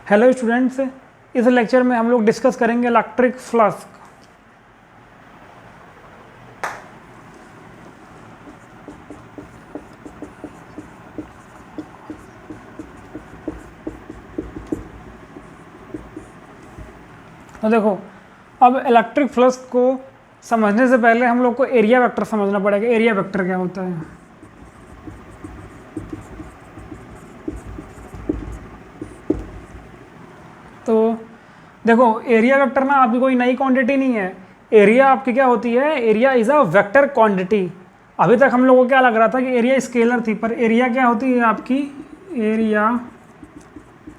Hello students, इस lecture में हम लोग डिस्कस करेंगे इलेक्ट्रिक फ्लास्क। तो देखो, अब इलेक्ट्रिक फ्लास्क को समझने से पहले हम लोग को एरिया वेक्टर समझना पड़ेगा। एरिया वेक्टर क्या होता है? तो देखो, एरिया वेक्टर ना आपकी कोई नई क्वांटिटी नहीं है। एरिया आपकी क्या होती है? Area is a vector quantity. अभी तक हम लोगों को क्या लग रहा था कि एरिया स्केलर थी, पर एरिया क्या होती है आपकी? Area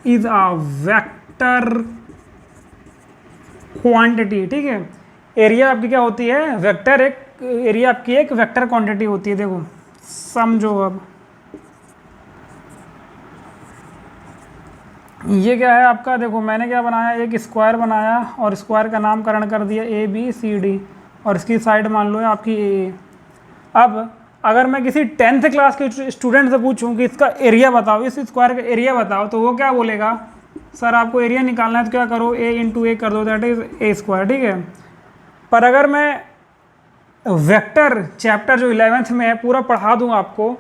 is a vector quantity. ठीक है, एरिया आपकी क्या होती है? वेक्टर। एक एरिया आपकी एक वेक्टर क्वांटिटी होती है। देखो समझो, अब ये क्या है आपका? देखो मैंने क्या बनाया, एक स्क्वायर बनाया और स्क्वायर का नामकरण कर दिया ABCD, और इसकी साइड मान लो है आपकी AA। अब अगर मैं किसी 10th क्लास के स्टूडेंट से पूछूं कि इसका एरिया बताओ, इस स्क्वायर का एरिया बताओ, तो वो क्या बोलेगा? सर आपको एरिया निकालना है तो क्या करो, A इंटू A कर दो, दैट इज A स्क्वायर। ठीक है, पर अगर मैं वेक्टर चैप्टर जो 11th में है पूरा पढ़ा दूँ आपको,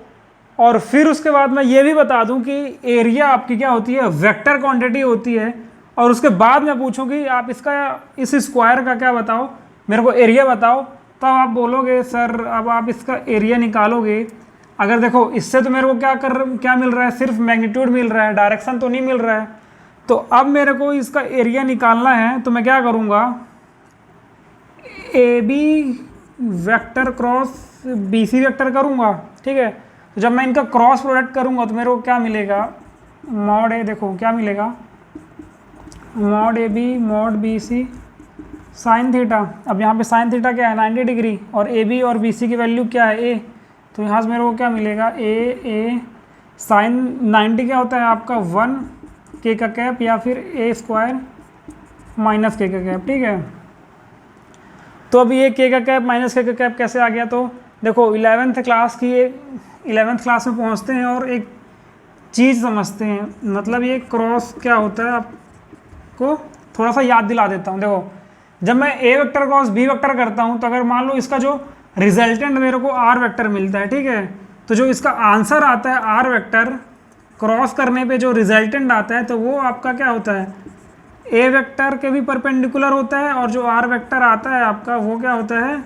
और फिर उसके बाद मैं ये भी बता दूं कि एरिया आपकी क्या होती है? वेक्टर क्वांटिटी होती है, और उसके बाद मैं पूछूं कि आप इसका इस स्क्वायर का क्या बताओ, मेरे को एरिया बताओ, तब आप बोलोगे सर अब आप इसका एरिया निकालोगे। अगर देखो इससे तो मेरे को क्या मिल रहा है? सिर्फ मैग्नीट्यूड मिल रहा है, डायरेक्शन तो नहीं मिल रहा है। तो अब मेरे को इसका एरिया निकालना है, तो मैं क्या करूँगा? AB vector cross BC vector करूँगा। ठीक है, तो जब मैं इनका क्रॉस प्रोडक्ट करूंगा तो मेरे को क्या मिलेगा? Mod A। देखो क्या मिलेगा? Mod AB mod BC sine theta. अब यहाँ पे साइन थीटा क्या है? 90 डिग्री, और AB और BC की वैल्यू क्या है? A। तो यहाँ से मेरे को क्या मिलेगा? A साइन 90 क्या होता है आपका? 1 K का कैप, या फिर A स्क्वायर माइनस K का कैप। ठीक है, तो अब ये K का कैप माइनस K का कैप कैसे आ गया? तो देखो 11th क्लास की 11th क्लास में पहुंचते हैं और एक चीज़ समझते हैं, मतलब ये क्रॉस क्या होता है आपको थोड़ा सा याद दिला देता हूँ। देखो जब मैं A vector cross B vector करता हूँ, तो अगर मान लो इसका जो रिजल्टेंट मेरे को R वेक्टर मिलता है, ठीक है, तो जो इसका आंसर आता है R वेक्टर क्रॉस करने पे जो रिजल्टेंट आता है, तो वो आपका क्या होता है? A वेक्टर के भी परपेंडिकुलर होता है, और जो R वेक्टर आता है आपका वो क्या होता है?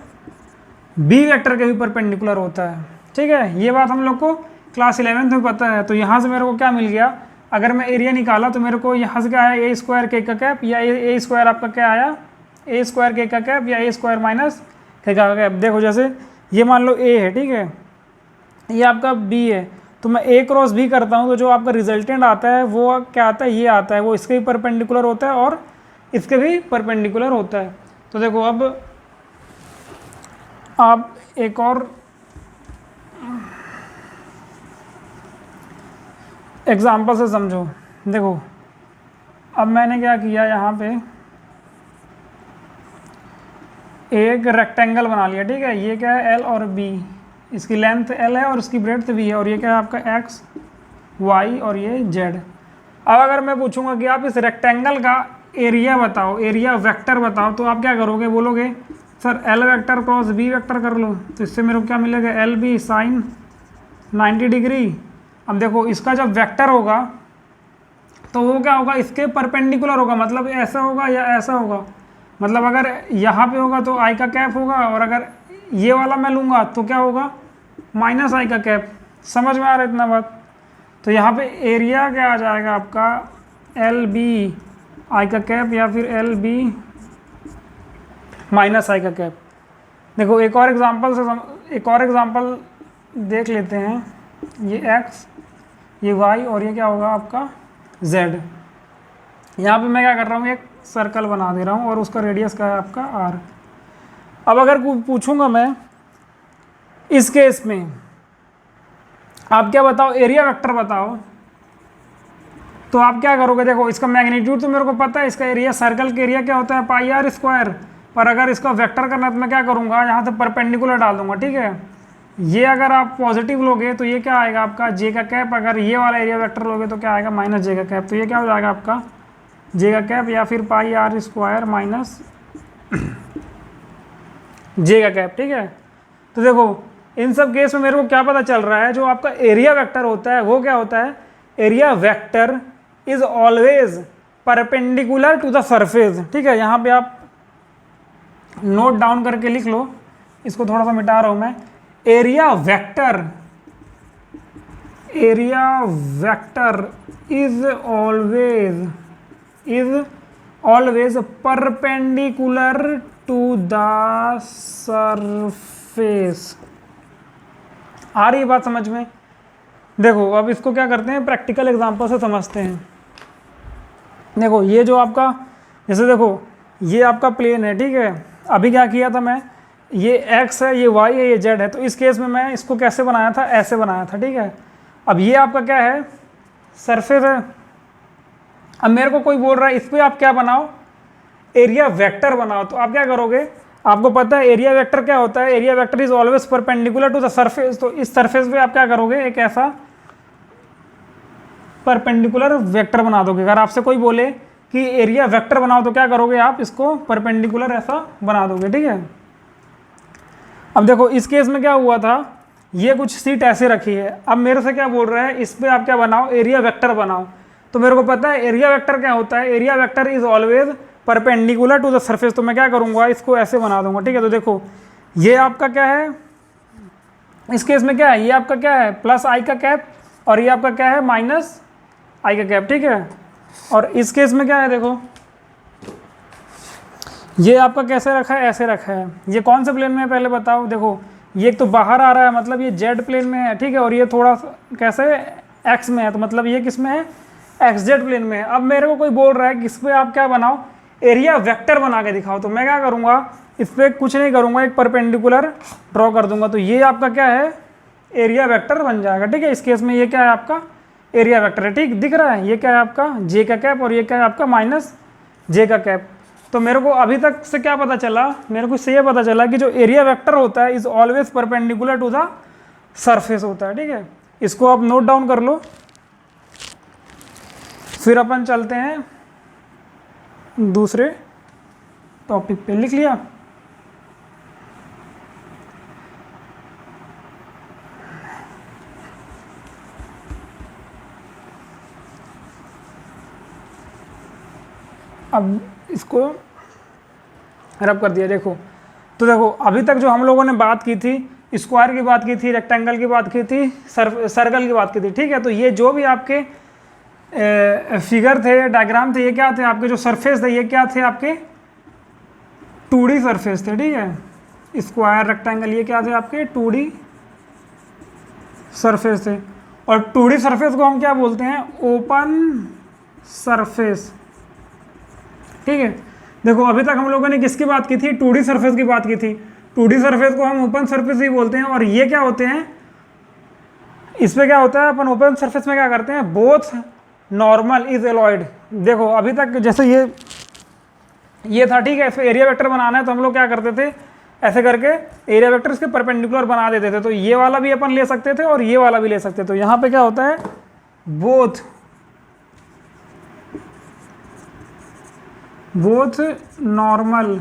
B वेक्टर के भी परपेंडिकुलर होता है। ठीक है, ये बात हम लोग को क्लास 11th में पता है। तो यहाँ से मेरे को क्या मिल गया? अगर मैं एरिया निकाला तो मेरे को यहाँ से क्या आया? A स्क्वायर K का कैप, या A स्क्वायर आपका क्या आया? A स्क्वायर K का कैप, या A स्क्वायर माइनस K का कैप। देखो जैसे ये मान लो A है, ठीक है, ये आपका B है, तो मैं A क्रॉस B करता हूँ, तो जो आपका रिजल्टेंट आता है वो क्या आता है? ये आता है, वो इसके भी परपेंडिकुलर होता है और इसके भी परपेंडिकुलर होता है। तो देखो अब आप एक और एग्जाम्पल से समझो। देखो अब मैंने क्या किया, यहाँ पे एक रेक्टेंगल बना लिया। ठीक है, ये क्या है? L और B, इसकी लेंथ L है और इसकी ब्रेड्थ B है, और ये क्या है आपका X Y और ये Z। अब अगर मैं पूछूंगा कि आप इस रेक्टेंगल का एरिया बताओ, एरिया वेक्टर बताओ, तो आप क्या करोगे? बोलोगे sir L vector cross B vector कर लो, तो इससे मेरे को क्या मिलेगा? LB sine 90 degree. अब देखो इसका जब वेक्टर होगा तो वो क्या होगा? इसके परपेंडिकुलर होगा, मतलब ऐसा होगा या ऐसा होगा। मतलब अगर यहाँ पे होगा तो I का कैप होगा, और अगर ये वाला मैं लूँगा तो क्या होगा? माइनस I का कैप। समझ में आ रहा है इतना बात? तो यहाँ पे एरिया क्या आ जाएगा आपका? LB I का कैप, या फिर LB माइनस I का कैप। देखो एक और एग्जांपल देख लेते हैं। ये X, ये Y, और ये क्या होगा आपका? Z। यहाँ पे मैं क्या कर रहा हूँ? एक सर्कल बना दे रहा हूँ, और उसका रेडियस क्या है आपका? R। अब अगर पूछूंगा मैं इस केस में, आप क्या बताओ? एरिया वेक्टर बताओ, तो आप क्या करोगे? देखो इसका मैग्नीट्यूड तो मेरे को पता है, इसका एरिया, सर्कल का एरिया क्या होता है? पाई R स्क्वायर। पर अगर इसका वेक्टर करना है तो मैं क्या करूँगा? यहाँ से परपेंडिकुलर डाल दूंगा। ठीक है, ये अगर आप पॉजिटिव लोगे तो ये क्या आएगा आपका? J का कैप। अगर ये वाला एरिया वेक्टर लोगे तो क्या आएगा? माइनस J का कैप। तो ये क्या हो जाएगा आपका? जे का कैप या फिर पाई आर स्क्वायर माइनस जे का कैप, ठीक है। तो देखो इन सब केस में मेरे को क्या पता चल रहा है, जो आपका एरिया वेक्टर होता है वो क्या होता है, area vector is always perpendicular to the surface, ठीक है। यहाँ पे आप नोट डाउन करके लिख लो, इसको थोड़ा सा मिटा रहा हूं मैं। Area vector is always perpendicular to the surface. आ रही है बात समझ में? देखो अब इसको क्या करते हैं, प्रैक्टिकल एग्जांपल से समझते हैं। देखो ये जो आपका, जैसे देखो ये आपका प्लेन है, ठीक है। अभी क्या किया था मैं, ये x है, ये y है, ये z है। तो इस केस में मैं इसको कैसे बनाया था, ऐसे बनाया था, ठीक है। अब ये आपका क्या है, सरफेस है। अब मेरे को कोई बोल रहा है इस पर आप क्या बनाओ, एरिया वेक्टर बनाओ। तो आप क्या करोगे, आपको पता है एरिया वेक्टर क्या होता है, area vector is always perpendicular to the surface. तो इस सरफेस पे आप क्या करोगे, एक ऐसा परपेंडिकुलर वेक्टर बना दोगे। अगर आपसे कोई बोले कि एरिया वेक्टर बनाओ तो क्या करोगे, आप इसको परपेंडिकुलर ऐसा बना दोगे, ठीक है। अब देखो इस केस में क्या हुआ था, ये कुछ सीट ऐसे रखी है। अब मेरे से क्या बोल रहा है, इस पे आप क्या बनाओ, एरिया वेक्टर बनाओ। तो मेरे को पता है एरिया वेक्टर क्या होता है, area vector is always perpendicular to the surface. तो मैं क्या करूंगा, इसको ऐसे बना दूंगा, ठीक है। तो देखो ये आपका क्या है, इस केस में क्या है, ये आपका क्या है प्लस आई का कैप, और ये आपका क्या है माइनस आई का कैप, ठीक है। और इस केस में क्या है, देखो ये आपका कैसे रखा है, ऐसे रखा है। ये कौन से प्लेन में है पहले बताओ। देखो ये तो बाहर आ रहा है, मतलब ये जेड प्लेन में है, ठीक है। और ये थोड़ा सा कैसे एक्स में है, तो मतलब ये किस में है, एक्स जेड प्लेन में है। अब मेरे को कोई बोल रहा है कि इस पर आप क्या बनाओ, एरिया वेक्टर बना के दिखाओ। तो मैं क्या करूँगा, इस पर कुछ नहीं करूँगा, एक परपेंडिकुलर ड्रॉ कर दूंगा। तो ये आपका क्या है, एरिया वेक्टर बन जाएगा, ठीक है। इस केस में ये क्या है, आपका एरिया वेक्टर है, ठीक दिख रहा है। ये क्या है आपका जे का कैप, और ये क्या है आपका माइनस जे का कैप। तो मेरे को अभी तक से क्या पता चला, मेरे को इससे ये पता चला कि जो एरिया वेक्टर होता है is always perpendicular to the surface होता है, ठीक है। इसको आप नोट डाउन कर लो, फिर अपन चलते हैं दूसरे टॉपिक पे। लिख लिया? अब इसको रब कर दिया। देखो तो देखो अभी तक जो हम लोगों ने बात की थी, स्क्वायर की बात की थी, रेक्टेंगल की बात की थी, सर्कल की बात की थी, ठीक है। तो ये जो भी आपके फिगर थे, डायग्राम थे, ये क्या थे आपके, जो सरफेस थे ये क्या थे आपके 2D सरफेस थे, ठीक है। स्क्वायर रेक्टेंगल ये क्या थे आपके 2D सरफेस थे। और 2D सरफेस को हम क्या बोलते हैं, ओपन सरफेस, ठीक है। देखो अभी तक हम लोगों ने किसकी बात की थी, 2D सरफेस की बात की थी। 2D सरफेस को हम ओपन सरफेस ही बोलते हैं। और ये क्या होते हैं, इस पे क्या होता है, अपन ओपन सरफेस में क्या करते हैं, बोथ नॉर्मल इज एलॉयड। देखो अभी तक जैसे ये था, ठीक है। इस पे एरिया वेक्टर बनाना है तो हम लोग क्या करते थे, ऐसे करके एरिया वेक्टर इसके परपेंडिकुलर बना देते थे। तो ये वाला भी अपन ले सकते थे और ये वाला भी ले सकते थे। तो यहाँ पे क्या होता है, बोथ नॉर्मल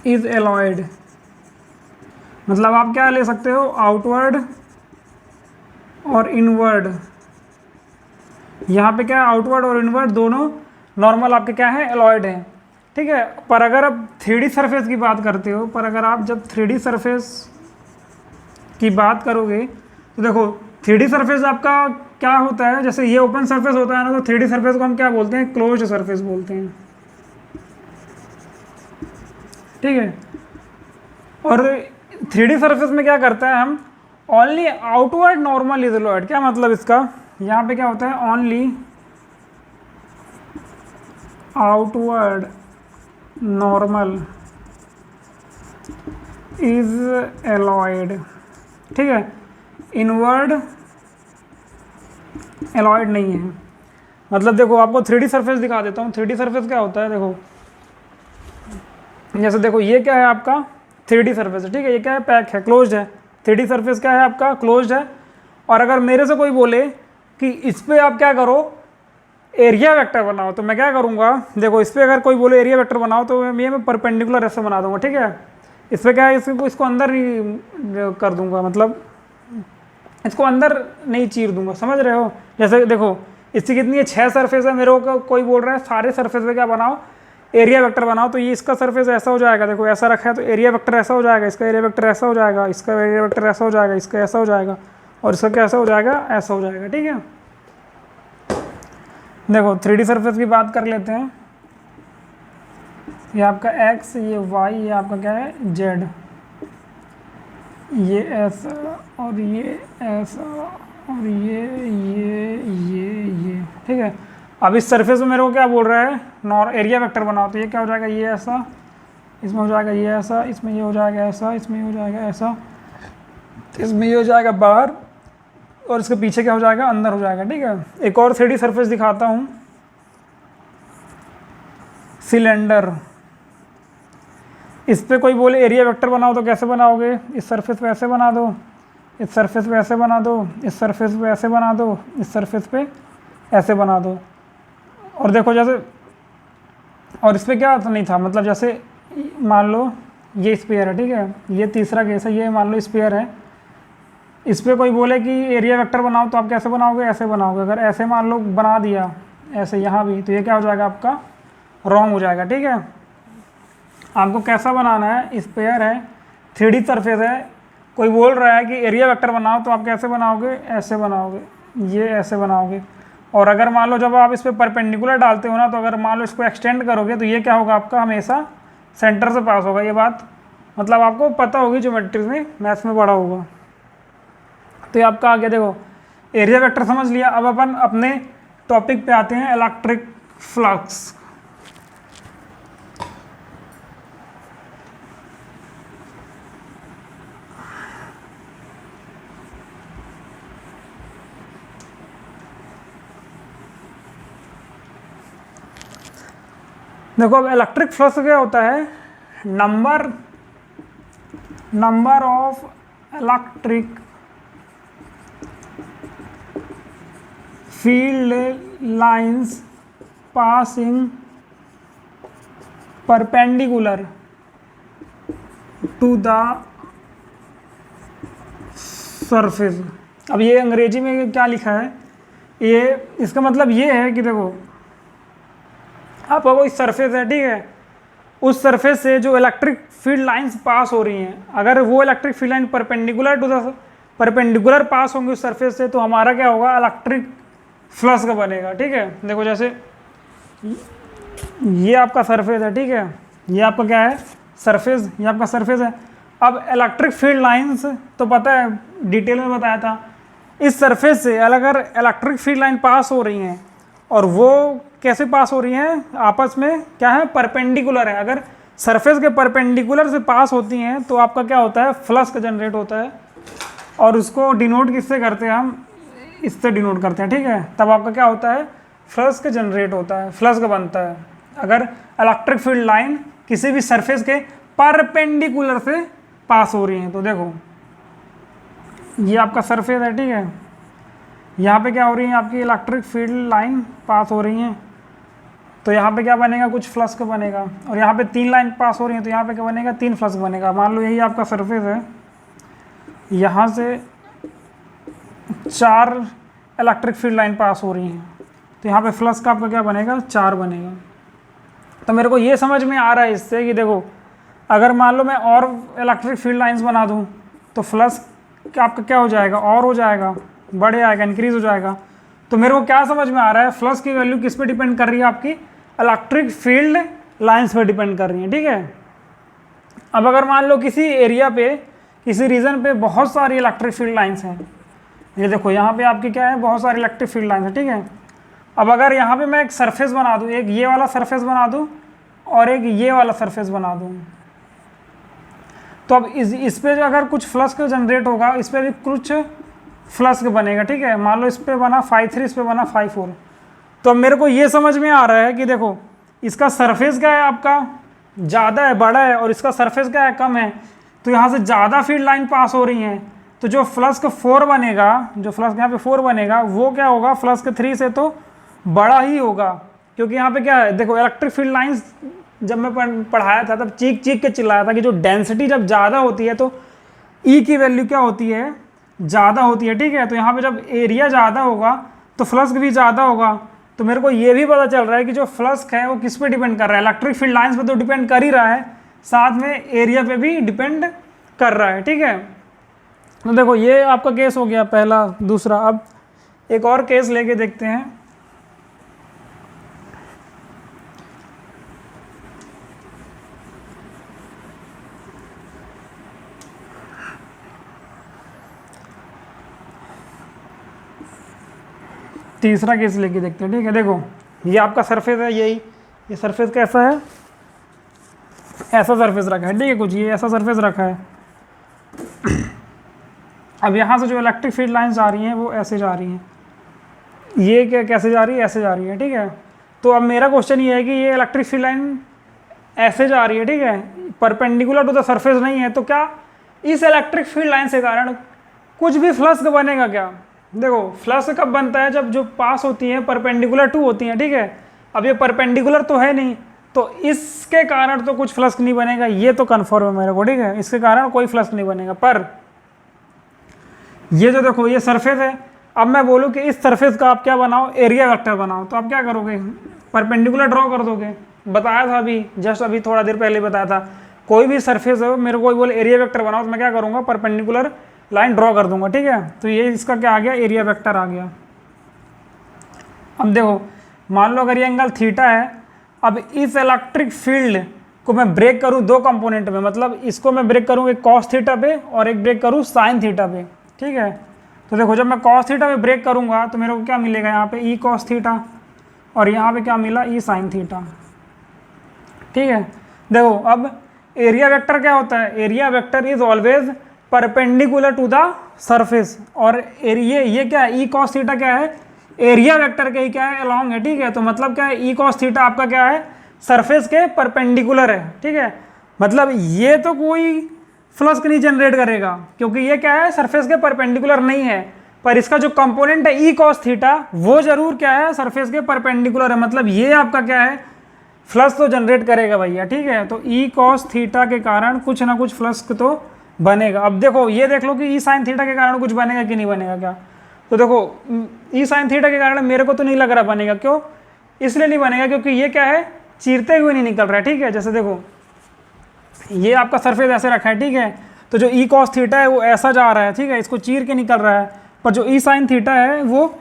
इज एलॉयड। मतलब आप क्या ले सकते हो, आउटवर्ड और इनवर्ड। यहाँ पे क्या है, आउटवर्ड और इनवर्ड दोनों नॉर्मल आपके क्या है, एलॉयड हैं, ठीक है। पर अगर आप 3D सरफेस की बात करते हो, पर अगर आप जब 3D सरफेस की बात करोगे तो देखो 3D सरफेस आपका क्या होता है, जैसे ये ओपन सरफेस होता है ना, तो 3D सरफेस को हम क्या बोलते हैं, क्लोज्ड सरफेस बोलते हैं, ठीक है। और 3D सरफेस में क्या करता है, हम only outward normal is alloyed. क्या मतलब इसका, यहाँ पे क्या होता है, only outward normal is alloyed, ठीक है। इनवर्ड एलॉयड नहीं है। मतलब देखो आपको 3D सरफेस दिखा देता हूँ। 3D सरफेस क्या होता है, देखो जैसे देखो ये क्या है आपका 3D सरफेस है, ठीक है। ये क्या है, पैक है, क्लोज्ड है। 3D सरफेस क्या है आपका, क्लोज्ड है। और अगर मेरे से कोई बोले कि इस पे आप क्या करो, एरिया वेक्टर बनाओ, तो मैं क्या करूँगा, देखो इस पर अगर कोई बोले एरिया वेक्टर बनाओ तो मैं परपेंडिकुलर ऐसे बना दूंगा, ठीक है। इस पर क्या है, इसको अंदर ही कर दूंगा, मतलब इसको अंदर नहीं चीर दूंगा, समझ रहे हो। जैसे देखो इसकी कितनी है, 6 सरफेस है, मेरे को कोई बोल रहा है सारे सरफेस पे क्या बनाओ, एरिया वेक्टर बनाओ, तो ये इसका सरफेस ऐसा हो जाएगा, देखो ऐसा रखा है तो एरिया वेक्टर ऐसा हो जाएगा, इसका एरिया वेक्टर ऐसा हो जाएगा, इसका एरिया वेक्टर ऐसा हो जाएगा, इसका ऐसा हो जाएगा, और इसका कैसा हो जाएगा, ऐसा हो जाएगा, ठीक है। देखो 3D सरफेस की बात कर लेते हैं। ये आपका x, ये y, ये आपका क्या है z, ये ऐसा और ये ऐसा और ये, ठीक है। अब इस सरफेस में मेरे को क्या बोल रहा है, एरिया वेक्टर बनाओ, तो ये क्या हो जाएगा, ये ऐसा, इसमें हो जाएगा ये ऐसा, इसमें ये हो जाएगा ऐसा, इसमें ये हो जाएगा ऐसा, इसमें ये हो जाएगा बाहर, और इसके पीछे क्या हो जाएगा, अंदर हो जाएगा, ठीक है। एक और 3D सरफेस दिखाता हूँ, सिलेंडर। इस पे कोई बोले एरिया वेक्टर बनाओ, तो कैसे बनाओगे, इस सरफेस पे ऐसे बना दो, इस सरफेस पे ऐसे बना दो, इस सरफेस पे ऐसे बना दो, इस सरफेस पे ऐसे बना दो। और देखो जैसे, और इस पर क्या नहीं था, मतलब जैसे मान लो ये स्फीयर है, ठीक है, ये तीसरा केस है, ये मान लो स्फीयर है, इस पर कोई बोले कि एरिया वेक्टर बनाओ, तो आप कैसे बनाओगे, ऐसे बनाओगे। अगर ऐसे मान लो बना दिया ऐसे यहाँ भी, तो ये क्या हो जाएगा आपका, रॉन्ग हो जाएगा, ठीक है। आपको कैसा बनाना है, स्फीयर है, 3D सरफेस है, कोई बोल रहा है कि एरिया वेक्टर बनाओ, तो आप कैसे बनाओगे, ऐसे बनाओगे, ये ऐसे बनाओगे। और अगर मान लो जब आप इस पर परपेंडिकुलर डालते हो ना, तो अगर मान लो इसको एक्सटेंड करोगे, तो ये क्या होगा आपका, हमेशा सेंटर से पास होगा। ये बात मतलब आपको पता होगी, ज्योमेट्री में, मैथ्स में पढ़ा होगा। तो ये आपका आ गया, देखो एरिया वेक्टर समझ लिया। अब अपन अपने टॉपिक पे आते हैं, इलेक्ट्रिक फ्लक्स। देखो अब इलेक्ट्रिक फ्लक्स क्या होता है, number of electric field lines passing perpendicular to the surface. अब ये अंग्रेजी में क्या लिखा है, ये इसका मतलब ये है कि देखो आपका कोई सरफेस है, ठीक है, उस सरफेस से जो इलेक्ट्रिक फील्ड लाइंस पास हो रही हैं, अगर वो इलेक्ट्रिक फील्ड लाइन परपेंडिकुलर पास होंगे उस सरफेस से, तो हमारा क्या होगा, इलेक्ट्रिक फ्लक्स का बनेगा, ठीक है। देखो जैसे ये आपका सरफेस है, ठीक है, ये आपका क्या है, सरफेस, ये आपका सरफेस है। अब इलेक्ट्रिक फील्ड लाइंस तो पता है, डिटेल में बताया था, इस सरफेस से अगर इलेक्ट्रिक फील्ड लाइन पास हो रही हैं, और वो कैसे पास हो रही हैं, आपस में क्या है, परपेंडिकुलर है। अगर सरफेस के परपेंडिकुलर से पास होती हैं, तो आपका क्या होता है, फ्लक्स का जनरेट होता है, और उसको डिनोट किससे करते हैं, हम इससे डिनोट करते हैं, ठीक है। तब आपका क्या होता है, फ्लक्स का जनरेट होता है, फ्लक्स का बनता है, अगर इलेक्ट्रिक फील्ड लाइन किसी भी सरफेस के परपेंडिकुलर से पास हो रही हैं। तो देखो ये आपका सरफेस है, ठीक है, यहाँ पे क्या हो रही है, आपकी इलेक्ट्रिक फील्ड लाइन पास हो रही हैं, तो यहाँ पे क्या बनेगा, कुछ फ्लक्स का बनेगा। और यहाँ पे 3 लाइन पास हो रही हैं, तो यहाँ पे क्या बनेगा, 3 फ्लक्स बनेगा। मान लो यही आपका सरफेस है, यहाँ से 4 इलेक्ट्रिक फील्ड लाइन पास हो रही हैं, तो यहाँ पे फ्लक्स का आपका क्या बनेगा, 4 बनेगा। तो मेरे को ये समझ में आ रहा है इससे कि देखो अगर मान लो मैं और इलेक्ट्रिक फील्ड लाइंस बना दूँ, तो फ्लक्स आपका क्या हो जाएगा, और हो जाएगा, बढ़ जाएगा, इंक्रीज हो जाएगा। तो मेरे को क्या समझ में आ रहा है, फ्लक्स की वैल्यू किस पे डिपेंड कर रही है, आपकी इलेक्ट्रिक फील्ड लाइंस पे डिपेंड कर रही है, ठीक है। अब अगर मान लो किसी एरिया पे, किसी रीजन पे बहुत सारी इलेक्ट्रिक फील्ड लाइंस हैं, ये देखो यहाँ पे आपकी क्या है, बहुत सारी इलेक्ट्रिक फील्ड लाइंस है, ठीक है। अब अगर यहाँ पे मैं एक सरफेस बना दूँ, एक ये वाला सरफेस बना दूँ और एक ये वाला सरफेस बना दूँ, तो अब इस पे जो अगर कुछ फ्लक्स का जनरेट होगा, इस पर भी कुछ फ्लक्स बनेगा, ठीक है। मान लो इस पे बना 5-3, इस पे बना 5-4। तो अब मेरे को ये समझ में आ रहा है कि देखो इसका सरफेस क्या है, आपका ज़्यादा है, बड़ा है, और इसका सरफेस क्या है, कम है, तो यहाँ से ज़्यादा फील्ड लाइन पास हो रही हैं, तो जो फ्लक्स का 4 बनेगा, जो फ्लक्स यहाँ पे 4 बनेगा, वो क्या होगा, फ्लक्स के 3 से तो बड़ा ही होगा, क्योंकि यहाँ पे क्या है, देखो इलेक्ट्रिक फील्ड लाइंस जब मैं पढ़ाया था तब चीख चीख के चिल्लाया था कि जो डेंसिटी जब ज़्यादा होती है तो ई की वैल्यू क्या होती है, ज़्यादा होती है, ठीक है। तो यहाँ पे जब एरिया ज़्यादा होगा तो फ्लक्स भी ज़्यादा होगा। तो मेरे को ये भी पता चल रहा है कि जो फ्लक्स है वो किस पे डिपेंड कर रहा है, इलेक्ट्रिक फील्ड लाइंस पे तो डिपेंड कर ही रहा है, साथ में एरिया पे भी डिपेंड कर रहा है, ठीक है। तो देखो ये आपका केस हो गया पहला। दूसरा, अब एक और केस लेके देखते हैं। तीसरा केस लेके देखते हैं, ठीक है। देखो ये आपका सरफेस है, यही ये सरफेस कैसा है, ऐसा सरफेस रखा है, ठीक है, कुछ ये ऐसा सरफेस रखा है। अब यहाँ से जो इलेक्ट्रिक फील्ड लाइंस आ रही हैं वो ऐसे जा रही हैं, ये क्या कैसे जा रही है, ऐसे जा रही है, ठीक है। तो अब मेरा क्वेश्चन ये है कि ये इलेक्ट्रिक फील्ड लाइन ऐसे जा रही है, ठीक है, परपेंडिकुलर टू द सरफेस नहीं है, तो क्या इस इलेक्ट्रिक फील्ड लाइन से कारण कुछ भी फ्लक्स बनेगा क्या? देखो फ्लक्स कब बनता है, जब जो पास होती है परपेंडिकुलर टू होती हैं, ठीक है। अब ये परपेंडिकुलर तो है नहीं, तो इसके कारण तो कुछ फ्लक्स नहीं बनेगा, ये तो कन्फर्म है मेरे को, ठीक है, इसके कारण कोई फ्लक्स नहीं बनेगा। पर ये जो देखो ये सरफेस है, अब मैं बोलूँ कि इस सरफेस का आप क्या बनाओ, एरिया वेक्टर बनाओ, तो आप क्या करोगे, परपेंडिकुलर ड्रॉ कर दोगे। बताया था अभी, जस्ट अभी थोड़ा देर पहले बताया था, कोई भी सरफेस है मेरे को बोले एरिया वेक्टर बनाओ, तो मैं क्या करूँगा, परपेंडिकुलर लाइन ड्रॉ कर दूंगा, ठीक है। तो ये इसका क्या आ गया, एरिया वेक्टर आ गया। अब देखो मान लो अगर ये एंगल थीटा है, अब इस इलेक्ट्रिक फील्ड को मैं ब्रेक करूँ दो कंपोनेंट में, मतलब इसको मैं ब्रेक करूँ एक कॉस थीटा पे और एक ब्रेक करूँ साइन थीटा पे, ठीक है। तो देखो जब मैं कॉस थीटा पे ब्रेक करूँगा तो मेरे को क्या मिलेगा, यहाँ पे ई कॉस थीटा और यहाँ पे क्या मिला, ई साइन थीटा, ठीक है। देखो अब एरिया वेक्टर क्या होता है, area vector is always perpendicular to the surface, और ये क्या है, ई कॉस थीटा क्या है, एरिया वेक्टर के ही क्या है, अलॉन्ग है, ठीक है। तो मतलब क्या है, ई कॉस थीटा आपका क्या है, सरफेस के परपेंडिकुलर है, ठीक है। मतलब ये तो कोई फ्लक्स नहीं जनरेट करेगा क्योंकि ये क्या है, सरफेस के परपेंडिकुलर नहीं है, पर इसका जो कंपोनेंट है ई कॉस थीटा वो जरूर क्या है, सरफेस के परपेंडिकुलर है, मतलब ये आपका क्या है, फ्लक्स तो जनरेट करेगा भैया, ठीक है। तो ई कॉस थीटा के कारण कुछ ना कुछ फ्लक्स तो बनेगा। अब देखो ये देख लो कि ई साइन थीटा के कारण कुछ बनेगा कि नहीं बनेगा क्या, तो देखो ई साइन थीटा के कारण मेरे को तो नहीं लग रहा बनेगा, क्यों, इसलिए नहीं बनेगा क्योंकि ये क्या है, चीरते हुए नहीं निकल रहा है, ठीक है। जैसे देखो ये आपका सरफेस ऐसे रखा है, ठीक है, तो जो ई कॉस थीटा है वो ऐसा जा रहा है, ठीक है, इसको चीर के निकल रहा है, पर जो ई साइन थीटा है वो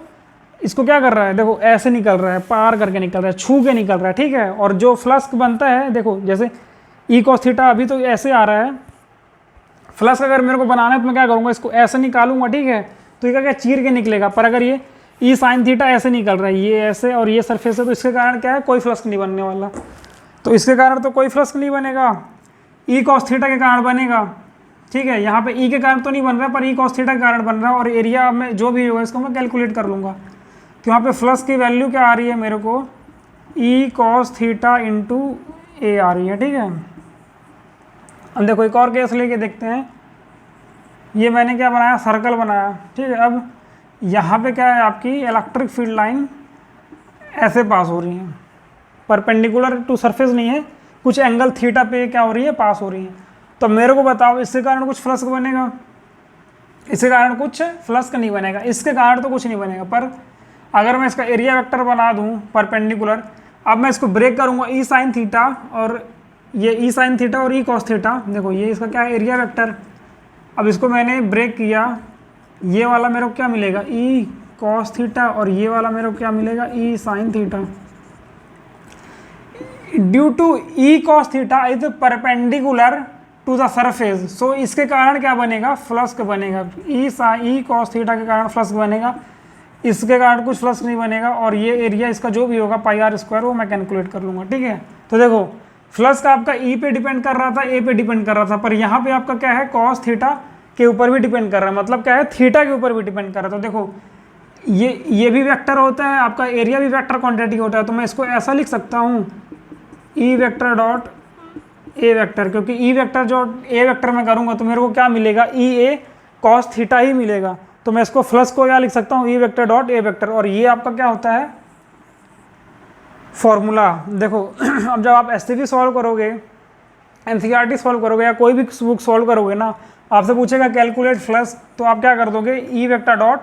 इसको क्या कर रहा है, देखो ऐसे निकल रहा है, पार करके निकल रहा है, छू के निकल रहा है, ठीक है। और जो फ्लक्स बनता है, देखो जैसे ई कॉस थीटा अभी तो ऐसे आ रहा है, फ्लक्स अगर मेरे को बनाना है तो मैं क्या करूँगा, इसको ऐसे निकालूंगा, ठीक है, तो ये क्या चीर के निकलेगा। पर अगर ये ई साइन थीटा ऐसे निकल रहा है, ये ऐसे और ये सरफेस है, तो इसके कारण क्या है, कोई फ्लक्स नहीं बनने वाला, तो इसके कारण तो कोई फ्लक्स नहीं बनेगा, ई कॉस थीटा के कारण बनेगा, ठीक है। यहाँ पे ई के कारण तो नहीं बन रहा पर ई कॉस थीटा के कारण बन रहा है, और एरिया में जो भी होगा इसको मैं कैलकुलेट कर लूँगा। तो यहाँ पे फ्लक्स की वैल्यू क्या आ रही है मेरे को, ई कॉस थीटा इंटू ए आ रही है, ठीक है। अब देखो एक और केस लेके देखते हैं। ये मैंने क्या बनाया, सर्कल बनाया, ठीक है। अब यहाँ पे क्या है, आपकी इलेक्ट्रिक फील्ड लाइन ऐसे पास हो रही है, परपेंडिकुलर टू सरफेस नहीं है, कुछ एंगल थीटा पे क्या हो रही है, पास हो रही है। तो मेरे को बताओ इसके कारण कुछ फ्लक्स बनेगा, इसके कारण कुछ फ्लक्स नहीं बनेगा, इसके कारण तो कुछ नहीं बनेगा। पर अगर मैं इसका एरिया वेक्टर बना दूँ परपेंडिकुलर, अब मैं इसको ब्रेक करूँगा ई साइन थीटा, और ये ई साइन थीटा और ई कॉस थीटा, देखो ये इसका क्या है, एरिया वेक्टर। अब इसको मैंने ब्रेक किया, ये वाला मेरे को क्या मिलेगा, ई कॉस थीटा, और ये वाला मेरे को क्या मिलेगा, E sine theta. Due to E cos theta is perpendicular to the surface, so इसके कारण क्या बनेगा, फ्लक्स बनेगा, ई कॉस थीटा के कारण फ्लक्स बनेगा, इसके कारण कुछ फ्लक्स नहीं बनेगा। और ये एरिया इसका जो भी होगा पाई आर स्क्वायर वो मैं कैलकुलेट कर लूँगा, ठीक है। तो देखो फ्लक्स का आपका ई पे डिपेंड कर रहा था, ए पे डिपेंड कर रहा था, पर यहाँ पे आपका क्या है, कॉस थीटा के ऊपर भी डिपेंड कर रहा है, मतलब क्या है, थीटा के ऊपर भी डिपेंड कर रहा है। तो देखो ये भी वेक्टर होता है, आपका एरिया भी वेक्टर क्वांटिटी होता है, तो मैं इसको ऐसा लिख सकता हूँ, E vector dot A vector, क्योंकि ई वेक्टर जो ए वेक्टर में करूँगा तो मेरे को क्या मिलेगा, ई ए कॉस थीटा ही मिलेगा। तो मैं इसको फ्लक्स को क्या लिख सकता हूँ, E vector dot A vector, और ये आपका क्या होता है, फॉर्मूला देखो अब जब आप एसटीपी सॉल्व करोगे, एनसीईआरटी सॉल्व करोगे या कोई भी बुक सॉल्व करोगे ना, आपसे पूछेगा कैलकुलेट फ्लक्स, तो आप क्या कर दोगे, E vector dot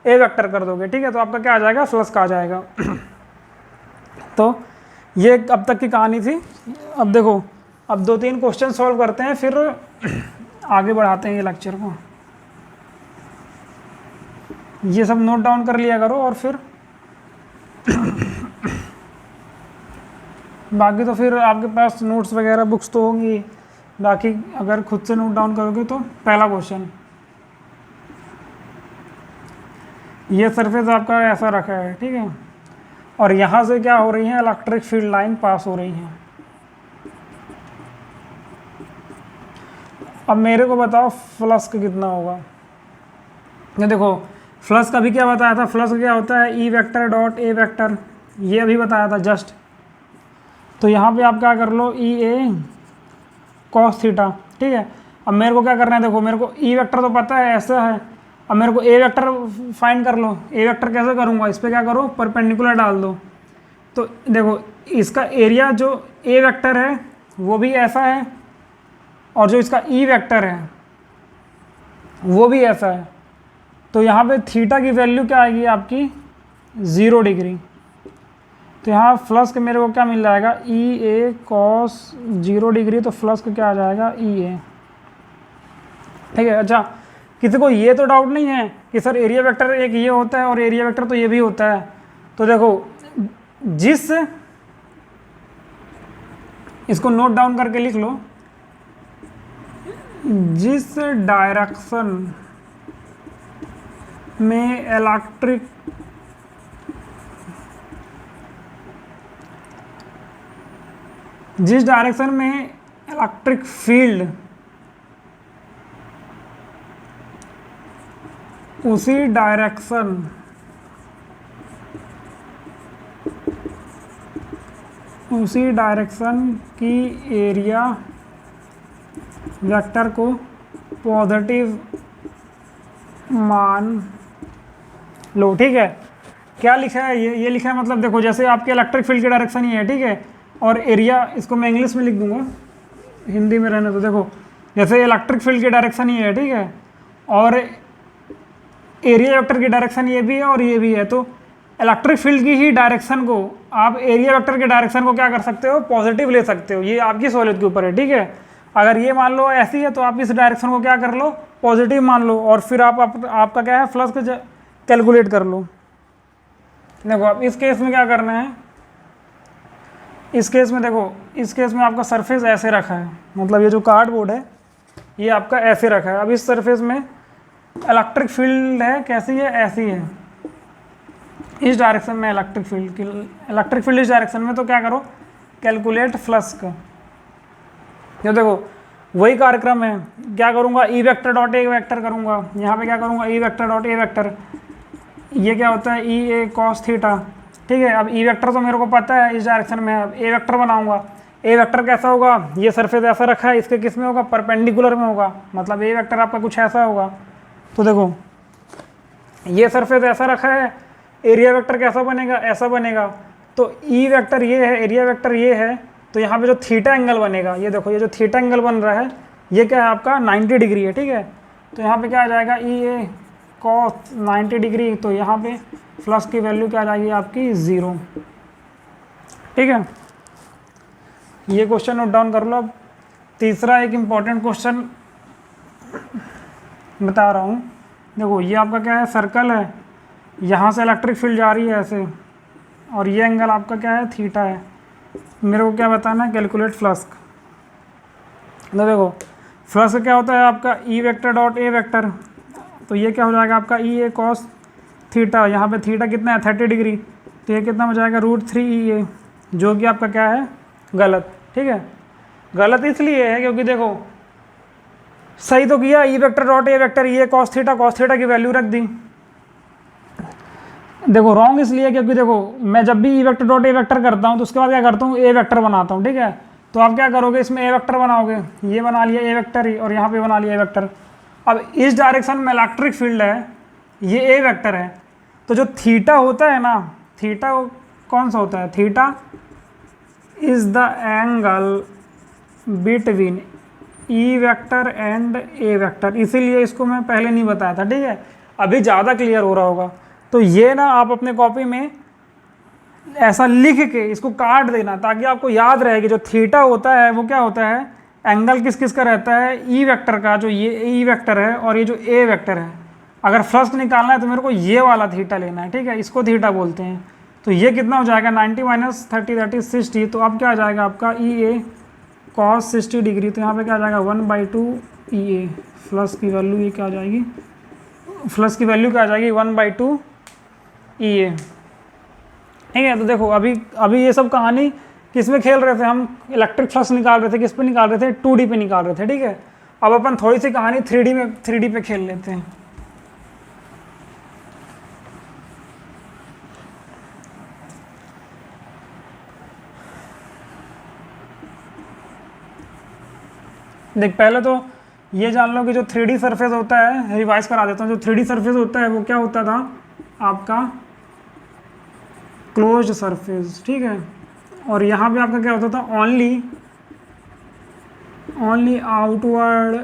A vector कर दोगे, ठीक है। तो आपका क्या आ जाएगा, फ्लक्स का आ जाएगा। तो ये अब तक की कहानी थी। अब देखो, अब 2-3 क्वेश्चन सॉल्व करते हैं, फिर आगे बढ़ाते हैं ये लेक्चर को। ये सब नोट डाउन कर लिया करो, और फिर बाकी तो फिर आपके पास नोट्स वगैरह बुक्स तो होंगी, बाकी अगर खुद से नोट डाउन करोगे तो पहला क्वेश्चन, ये सरफेस आपका ऐसा रखा है, ठीक है, और यहाँ से क्या हो रही है, इलेक्ट्रिक फील्ड लाइन पास हो रही है। अब मेरे को बताओ फ्लक्स कितना होगा। ये देखो फ्लक्स का भी क्या बताया था, फ्लक्स क्या होता है, E vector dot A vector, ये अभी बताया था जस्ट। तो यहाँ पे आप क्या कर लो, ई ए कॉस थीटा, ठीक है। अब मेरे को क्या करना है, देखो मेरे को ई वेक्टर तो पता है ऐसा है, अब मेरे को ए वेक्टर फाइंड कर लो। ए वेक्टर कैसे करूँगा, इस पर क्या करो, परपेंडिकुलर डाल दो। तो देखो इसका एरिया जो ए वेक्टर है वो भी ऐसा है, और जो इसका ई वेक्टर है वो भी ऐसा है। तो यहाँ पे थीटा की वैल्यू क्या आएगी आपकी, 0 डिग्री। तो यहाँ फ्लक्स के मेरे को क्या मिल जाएगा, ई ए कॉस 0 डिग्री, तो फ्लक्स का क्या आ जाएगा, ई ए, ठीक है। अच्छा, किसी को ये तो डाउट नहीं है कि सर एरिया वेक्टर एक ये होता है और एरिया वेक्टर तो ये भी होता है। तो देखो जिस, इसको नोट डाउन करके लिख लो, जिस डायरेक्शन में इलेक्ट्रिक फील्ड उसी डायरेक्शन की एरिया वेक्टर को पॉजिटिव मान लो, ठीक है। क्या लिखा है, ये लिखा है, मतलब देखो जैसे आपके इलेक्ट्रिक फील्ड की डायरेक्शन ही है, ठीक है, और एरिया, इसको मैं इंग्लिश में लिख दूंगा, हिंदी में रहने तो, देखो जैसे इलेक्ट्रिक फील्ड की डायरेक्शन ही है, ठीक है, और एरिया वेक्टर की डायरेक्शन ये भी है और ये भी है। तो इलेक्ट्रिक फील्ड की ही डायरेक्शन को आप एरिया वेक्टर के डायरेक्शन को क्या कर सकते हो, पॉजिटिव ले सकते हो। ये आपकी सहूलियत के ऊपर है, ठीक है। अगर ये मान लो ऐसी है तो आप इस डायरेक्शन को क्या कर लो, पॉजिटिव मान लो, और फिर आपका क्या है, फ्लक्स कैलकुलेट कर लो। देखो अब इस केस में क्या करना है, इस केस में देखो, इस केस में आपका सरफेस ऐसे रखा है, मतलब ये जो कार्डबोर्ड है ये आपका ऐसे रखा है। अब इस सरफेस में इलेक्ट्रिक फील्ड है, कैसी है, ऐसी है, इस डायरेक्शन में इलेक्ट्रिक फील्ड इस डायरेक्शन में। तो क्या करो, कैलकुलेट फ्लक्स का। ये देखो वही कार्यक्रम है, क्या करूँगा, E vector dot A vector करूँगा, यहाँ पे क्या करूँगा, E vector dot A vector, ये क्या होता है, ई ए कॉस थीटा, ठीक है। अब ई वेक्टर तो मेरे को पता है इस डायरेक्शन में, अब ए वेक्टर बनाऊंगा। ए वेक्टर कैसा होगा, ये सरफेस ऐसा रखा है, इसके किस में होगा, परपेंडिकुलर में होगा, मतलब ए वेक्टर आपका कुछ ऐसा होगा। तो देखो ये सरफेस ऐसा रखा है, एरिया वेक्टर कैसा बनेगा, ऐसा बनेगा। तो ई वेक्टर ये है, एरिया वेक्टर ये है, तो यहाँ पे जो थीटा एंगल बनेगा, ये देखो ये जो थीटा एंगल बन रहा है ये क्या है आपका 90 डिग्री है, ठीक है। तो यहाँ पे क्या आ जाएगा, ई ए कॉस 90 डिग्री, तो यहाँ पे फ्लक्स की वैल्यू क्या आ जाएगी आपकी 0, ठीक है। ये क्वेश्चन नोट डाउन कर लो। अब तीसरा एक इम्पॉर्टेंट क्वेश्चन बता रहा हूँ। देखो ये आपका क्या है, सर्कल है, यहाँ से इलेक्ट्रिक फील्ड जा रही है ऐसे, और ये एंगल आपका क्या है, थीटा है। मेरे को क्या बताना है, कैलकुलेट फ्लक्स। तो देखो फ्लक्स क्या होता है आपका, E vector dot A vector, तो ये क्या हो जाएगा आपका, ई ए कॉस थीटा, यहाँ पे थीटा कितना है, 30 डिग्री, तो ये कितना हो जाएगा, √3 ई ए, जो कि आपका क्या है, गलत, ठीक है। गलत इसलिए है क्योंकि देखो सही तो किया, E vector dot A vector, ये कॉस थीटा की वैल्यू रख दी। देखो रॉन्ग इसलिए क्योंकि देखो मैं जब भी E vector dot A vector करता हूँ तो उसके बाद क्या करता हूँ, ए वेक्टर बनाता हूँ, ठीक है। तो आप क्या करोगे, इसमें ए वेक्टर बनाओगे, ये बना लिया ए वेक्टर ही, और यहाँ पे बना लिया ए वेक्टर। अब इस डायरेक्शन में इलेक्ट्रिक फील्ड है, ये ए वेक्टर है, तो जो थीटा होता है ना, थीटा कौन सा होता है, theta is the angle between E vector and A vector. इसीलिए इसको मैं पहले नहीं बताया था, ठीक है, अभी ज़्यादा क्लियर हो रहा होगा। तो ये ना आप अपने कॉपी में ऐसा लिख के इसको काट देना ताकि आपको याद रहे कि जो थीटा होता है वो क्या होता है, एंगल किस किस का रहता है, ई वेक्टर का, जो ये ई वेक्टर है और ये जो ए वेक्टर है। अगर फ्लक्स निकालना है तो मेरे को ये वाला थीटा लेना है, ठीक है, इसको थीटा बोलते हैं। तो ये कितना हो जाएगा 90 - 30 दैट इज 60। तो अब क्या आ जाएगा आपका ई ए कॉस 60 डिग्री। तो यहाँ पे क्या आ जाएगा 1/2 ई ए। फ्लक्स की वैल्यू ये क्या आ जाएगी, फ्लक्स की वैल्यू क्या आ जाएगी 1/2 ई ए, ठीक है। तो देखो अभी ये सब कहानी किस में खेल रहे थे हम, इलेक्ट्रिक फ्लक्स निकाल रहे थे, किस पे निकाल रहे थे, 2D पे निकाल रहे थे, ठीक है। अब अपन थोड़ी सी कहानी 3D पे खेल लेते हैं। देख पहले तो ये जान लो कि जो 3D सरफेस होता है, रिवाइज करा देता हूँ, जो 3D सरफेस होता है वो क्या होता था आपका क्लोज्ड सरफेस, ठीक है। और यहाँ पे आपका क्या होता था, only outward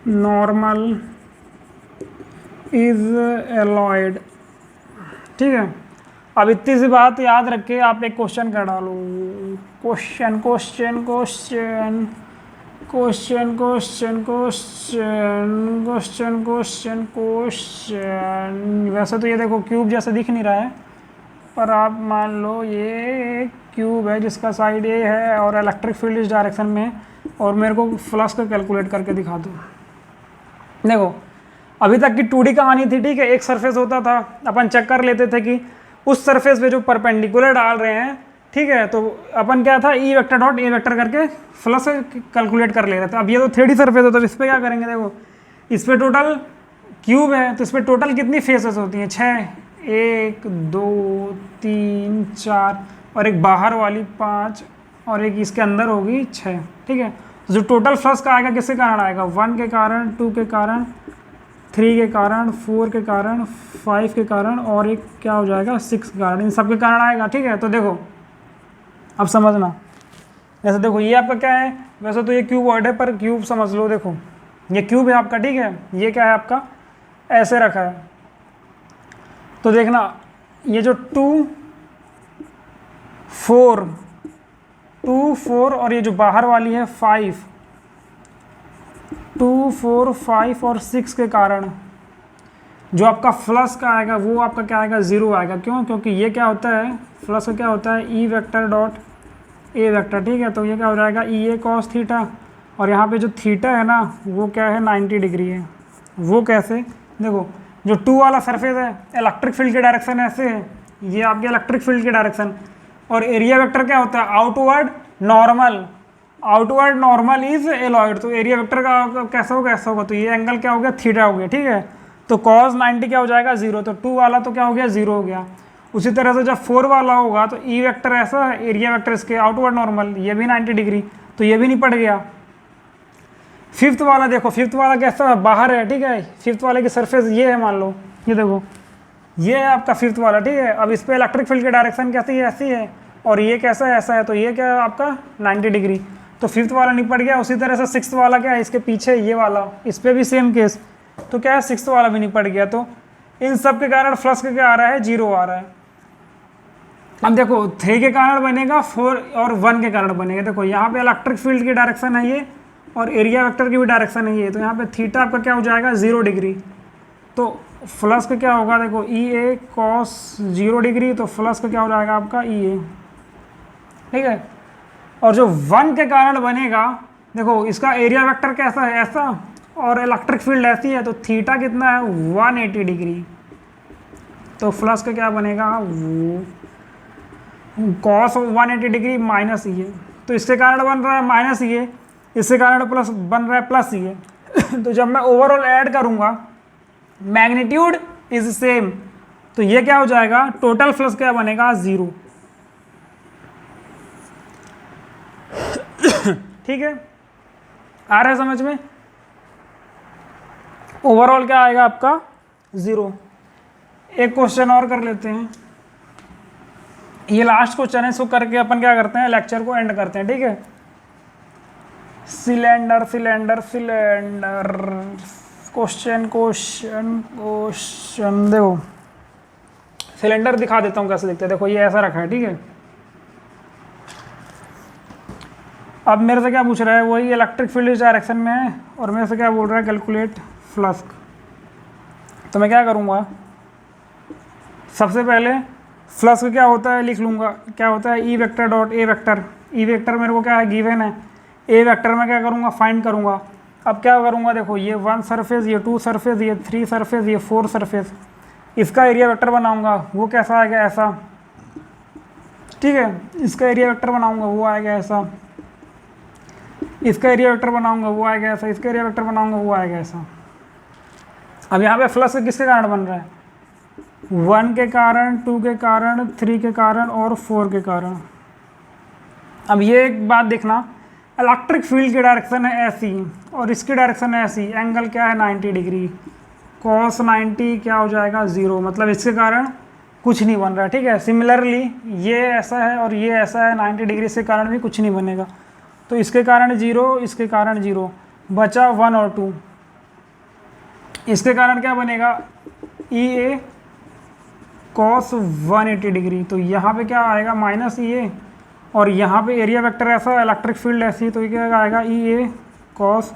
normal is alloyed, ठीक है। अब इतनी सी बात याद रख के आप एक क्वेश्चन कर डालो, question question question question question question question question question. वैसे तो ये देखो क्यूब जैसा दिख नहीं रहा है, पर आप मान लो ये क्यूब है जिसका साइड ए है और इलेक्ट्रिक फील्ड इस डायरेक्शन में, और मेरे को फ्लक्स का कैलकुलेट करके दिखा दो। देखो अभी तक की 2D कहानी थी, ठीक है, एक सरफेस होता था, अपन चेक कर लेते थे कि उस सरफेस पे जो परपेंडिकुलर डाल रहे हैं, ठीक है, तो अपन क्या था E vector dot A vector करके फ्लक्स कैलकुलेट कर ले रहे थे। अब ये तो 3D सरफेस है, तो इस पर क्या करेंगे, देखो इस पर टोटल क्यूब है, तो इस पर टोटल कितनी फेसेस होती हैं, 6, 1 2 3 4, और एक बाहर वाली 5, और एक इसके अंदर होगी 6, ठीक है। तो जो टोटल फ्लक्स का आएगा किसके कारण आएगा, 1 के कारण, 2 के कारण, 3 के कारण, 4 के कारण, 5 के कारण, और एक क्या हो जाएगा 6 के कारण, इन सब के कारण आएगा, ठीक है। तो देखो अब समझना, जैसे देखो ये आपका क्या है, वैसे तो ये क्यूबॉइड है पर क्यूब समझ लो, देखो ये क्यूब है आपका, ठीक है, ये क्या है आपका ऐसे रखा है। तो देखना ये जो 2 4 और ये जो बाहर वाली है 5, 2 4 5 और 6 के कारण जो आपका फ्लक्स का आएगा वो आपका क्या आएगा 0 आएगा। क्यों, क्योंकि ये क्या होता है, फ्लक्स का क्या होता है E vector dot A vector, ठीक है। तो ये क्या हो जाएगा ई ए कॉस थीटा, और यहाँ पे जो थीटा है ना वो क्या है 90 डिग्री है। वो कैसे, देखो जो 2 वाला सरफेस है इलेक्ट्रिक फील्ड की डायरेक्शन ऐसे है, ये आपकी इलेक्ट्रिक फील्ड की डायरेक्शन, और एरिया वेक्टर क्या होता है आउटवर्ड नॉर्मल इज एलॉयड। तो एरिया वेक्टर का कैसा होगा, तो ये एंगल क्या हो गया थीटा हो गया, ठीक है। तो cos 90 क्या हो जाएगा 0, तो 2 वाला तो क्या हो गया 0 हो गया। उसी तरह से जब 4 वाला होगा तो ई वेक्टर ऐसा है, एरिया वेक्टर इसके आउटवर्ड नॉर्मल, ये भी 90 डिग्री, तो ये भी नहीं पड़ गया। 5th वाला देखो, 5th वाला कैसा बाहर है, ठीक है, 5th वाले की सरफेस ये है, मान लो ये देखो ये है आपका 5th वाला, ठीक है। अब इस पर इलेक्ट्रिक फील्ड की डायरेक्शन कैसी है, ऐसी है, और ये कैसा है ऐसा है, तो ये क्या है आपका 90 डिग्री, तो 5th वाला नहीं पड़ गया। उसी तरह से 6th वाला क्या है, इसके पीछे ये वाला, इस पर भी सेम केस, तो क्या है 6th वाला भी नहीं पड़ गया। तो इन सब के कारण फ्लक्स का क्या आ रहा है 0 आ रहा है। अब देखो 3 के कारण बनेगा, 4 और 1 के कारण बनेगा। देखो यहाँ पे इलेक्ट्रिक फील्ड की डायरेक्शन है ये, और एरिया वेक्टर की भी डायरेक्शन है ये, तो यहाँ पे थीटा आपका क्या हो जाएगा 0 डिग्री। तो फ्लक्स का क्या होगा, देखो ई ए कॉस 0 डिग्री, तो फ्लक्स का क्या हो जाएगा आपका ई ए, ठीक है। और जो 1 के कारण बनेगा, देखो इसका एरिया वेक्टर कैसा है ऐसा, और इलेक्ट्रिक फील्ड ऐसी है, तो थीटा कितना है 180 डिग्री, तो फ्लक्स का क्या बनेगा वो कॉस 180 डिग्री माइनस ई है। तो इसके कारण बन रहा है माइनस ई है, इसके कारण प्लस बन रहा है प्लस ई है। तो जब मैं ओवरऑल ऐड करूंगा मैग्नीट्यूड इज सेम, तो ये क्या हो जाएगा टोटल फ्लक्स क्या बनेगा 0, ठीक है। आ रहा है समझ में, ओवरऑल क्या आएगा आपका 0। एक क्वेश्चन और कर लेते हैं। ये लास्ट क्वेश्चन है, इसको करके अपन क्या करते हैं, लेक्चर को एंड करते हैं, ठीक है। Cylinder cylinder cylinder, question question question, देखो सिलेंडर दिखा देता हूँ कैसे दिखता है। देखो ये ऐसा रखा है, ठीक है। अब मेरे से क्या पूछ रहा है, वही इलेक्ट्रिक फील्ड इस डायरेक्शन में है, और मेरे से क्या बोल रहा है, कैलकुलेट फ्लक्स। तो मैं क्या करूँगा, सबसे पहले फ्लक्स क्या होता है लिख लूँगा। क्या होता है, E vector dot A vector. E vector मेरे को क्या है, गिवन है। ए वेक्टर में क्या करूँगा, फाइंड करूँगा। अब क्या करूँगा, देखो ये 1 सरफेस, ये 2 सरफेस, ये 3 सरफेस, ये 4 सरफेस, इसका एरिया वेक्टर बनाऊँगा। वो कैसा आएगा, ऐसा, ठीक है। इसका एरिया वेक्टर बनाऊँगा, वो आएगा ऐसा। इसका एरिया वेक्टर बनाऊँगा, वो आएगा ऐसा। इसका एरिया वेक्टर बनाऊँगा, वो आएगा ऐसा। अब यहाँ पे फ्लक्स किसके कारण बन रहा है, 1 के कारण, 2 के कारण, 3 के कारण और 4 के कारण। अब ये एक बात देखना, इलेक्ट्रिक फील्ड की डायरेक्शन है ऐसी और इसकी डायरेक्शन है ऐसी, एंगल क्या है 90 डिग्री, कॉस 90 क्या हो जाएगा 0, मतलब इसके कारण कुछ नहीं बन रहा है, ठीक है। सिमिलरली ये ऐसा है और ये ऐसा है 90 डिग्री, इसके कारण भी कुछ नहीं बनेगा। तो इसके कारण 0, इसके कारण 0, बचा 1 और 2। इसके कारण क्या बनेगा, ई ए कॉस 180 डिग्री। तो यहाँ पे क्या आएगा, माइनस ई ए, और यहाँ पे एरिया वेक्टर ऐसा, इलेक्ट्रिक फील्ड ऐसी, तो ये क्या आएगा, ई ए कॉस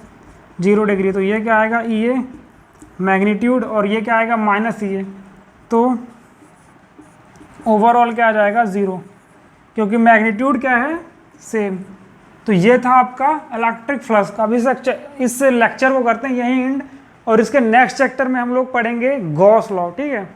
0 डिग्री। तो ये क्या आएगा, ई ए मैग्नीट्यूड, और ये क्या आएगा, माइनस ई ए। तो ओवरऑल क्या आ जाएगा, 0, क्योंकि मैग्नीट्यूड क्या है, सेम। तो ये था आपका इलेक्ट्रिक फ्लक्स का। अभी इस लेक्चर को करते हैं यही एंड, और इसके नेक्स्ट चैप्टर में हम लोग पढ़ेंगे गॉस लॉ, ठीक है।